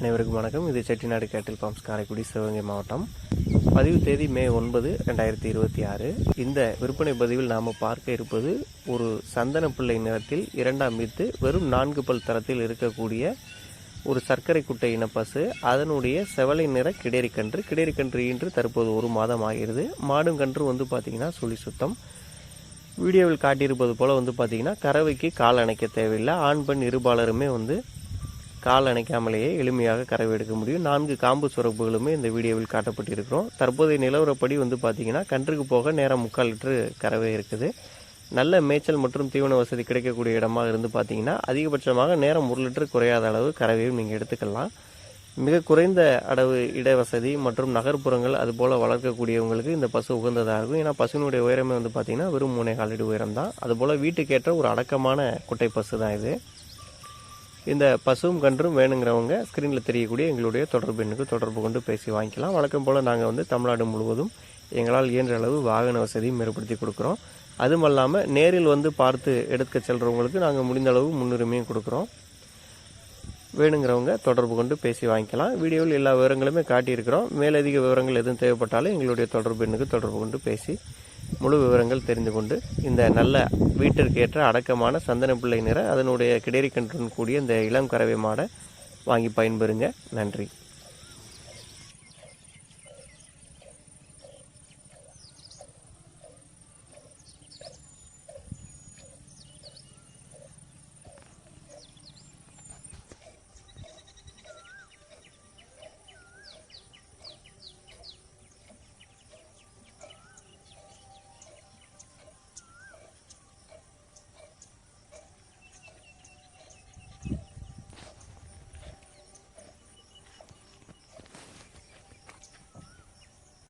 அனைவருக்கும் வணக்கம். இது செட்டிநாடு கேட்டில் ஃபார்ம்ஸ், காரைக்குடி, சிவகங்கை மாவட்டம். பதிவு தேதி மே 9, 2026. இந்த விற்பனை பதிவில் நாம் பார்க்க இருப்பது ஒரு சந்தன பிள்ளை நிறத்தில் 2ஆம் ஈத்து வெறும் 4 பல் தரத்தில் இருக்கக்கூடிய ஒரு சர்க்கரை குட்டை இன பசு. அதனுடைய செவலை நிற கிடேரிக்கன்று இன்று தற்போது 1 மாதம் ஆகிறது. மாடும் கன்று பார்த்திங்கன்னா சுழி சுத்தம். வீடியோவில் காட்டியிருப்பது போல் பார்த்திங்கன்னா கறவைக்கு கால் அணைக்க தேவையில்லை. ஆண் பெண் இருபாலருமே கால் அணைக்காமலேயே எளிமையாக கறவை எடுக்க முடியும். 4 காம்பு சுரப்புகளுமே இந்த வீடியோவில் காட்டப்பட்டிருக்கிறோம். தற்போதைய நிலவரப்படி பார்த்திங்கன்னா கன்றுக்கு போக நேரம் 3/4 லிட்டரு கறவை இருக்குது. நல்ல மேய்ச்சல் மற்றும் தீவன வசதி கிடைக்கக்கூடிய இடமாக இருந்து பார்த்திங்கன்னா அதிகபட்சமாக நேரம் 1 லிட்டர் குறையாத அளவு கறவையும் நீங்கள் எடுத்துக்கலாம். மிக குறைந்த அளவு இட வசதி மற்றும் நகர்ப்புறங்கள் அதுபோல் வளர்க்கக்கூடியவங்களுக்கு இந்த பசு உகந்ததாக இருக்கும். ஏன்னா பசுனுடைய உயரமே பார்த்திங்கன்னா வெறும் 3.25 அடி உயரம் தான். அதுபோல் வீட்டுக்கேற்ற ஒரு அடக்கமான குட்டை பசு தான் இது. இந்த பசுவும் கன்றும் வேணுங்கிறவங்க ஸ்க்ரீனில் தெரியக்கூடிய எங்களுடைய தொடர்பு எண்ணுக்கு தொடர்பு கொண்டு பேசி வாங்கிக்கலாம். வழக்கம் போல் நாங்கள் தமிழ்நாடு முழுவதும் எங்களால் இயன்ற அளவு வாகன வசதியும் ஏற்படுத்தி கொடுக்குறோம். அதுவும் இல்லாமல் நேரில் பார்த்து எடுக்க செல்கிறவங்களுக்கு நாங்கள் முடிந்த அளவு முன்னுரிமையும் கொடுக்குறோம். வேணுங்கிறவங்க தொடர்பு கொண்டு பேசி வாங்கிக்கலாம். வீடியோவில் எல்லா விவரங்களுமே காட்டியிருக்கிறோம். மேலதிக விவரங்கள் எதுவும் தேவைப்பட்டாலும் எங்களுடைய தொடர்பு எண்ணுக்கு தொடர்பு கொண்டு பேசி முழு விவரங்கள் தெரிந்து கொண்டு இந்த நல்ல வீட்டிற்கேற்ற அடக்கமான சந்தன பிள்ளை நிற அதனுடைய கிடேரி கன்றுடன் கூடிய இந்த இளம் கறவை மாடை வாங்கி பயன்பெறுங்க. நன்றி.